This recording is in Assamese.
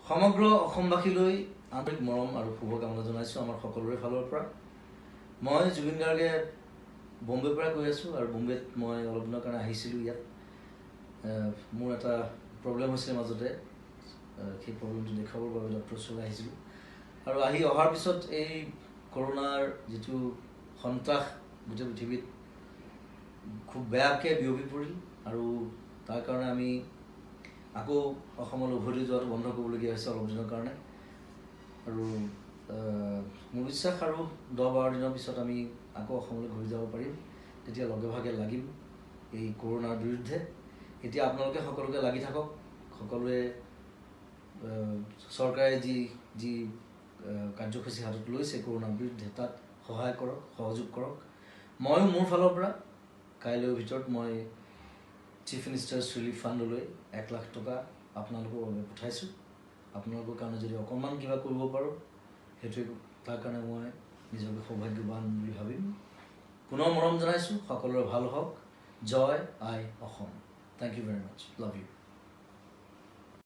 সমগ্ৰ অসমবাসীলৈ আন্তৰিক মৰম আৰু শুভকামনা জনাইছোঁ আমাৰ সকলোৰে ফালৰ পৰা। মই জুবিন গাৰ্গে বম্বেৰ পৰা কৈ আছোঁ আৰু বম্বেত মই অলপ দিনৰ কাৰণে আহিছিলোঁ ইয়াত। মোৰ এটা প্ৰব্লেম হৈছিলে মাজতে, সেই প্ৰব্লেমটো দেখুৱাবৰ বাবে ডক্টৰৰ ওচৰলৈ আহিছিলোঁ আৰু আহি অহাৰ পিছত এই কৰোণাৰ যিটো সন্ত্ৰাস গোটেই পৃথিৱীত খুব বেয়াকৈ বিয়পি পৰিল আৰু তাৰ কাৰণে আমি আকৌ অসমলৈ উভতি যোৱাটো বন্ধ কৰিবলগীয়া হৈছে অলপ দিনৰ কাৰণে। আৰু মোৰ বিশ্বাস আৰু 10-12 দিনৰ পিছত আমি আকৌ অসমলৈ ঘূৰি যাব পাৰিম, তেতিয়া লগে ভাগে লাগিম এই কৰোণাৰ বিৰুদ্ধে। এতিয়া আপোনালোকে সকলোকে লাগি থাকক, সকলোৱে চৰকাৰে যি কাৰ্যসূচী হাতত লৈছে কৰোণাৰ বিৰুদ্ধে তাত সহায় কৰক, সহযোগ কৰক। ময়ো মোৰ ফালৰ পৰা কাইলৈৰ ভিতৰত মই চিফ মিনিষ্টাৰ্ছ ৰিলিফ ফাণ্ডলৈ 1 লাখ টকা আপোনালোকৰ বাবে পঠাইছোঁ। আপোনালোকৰ কাৰণে যদি অকণমান কিবা কৰিব পাৰোঁ, সেইটোৱে তাৰ কাৰণে মই নিজকে সৌভাগ্যৱান বুলি ভাবিম। পুনৰ মৰম জনাইছোঁ, সকলোৰে ভাল হওক। জয় আই Asom. Thank you very much. Love U.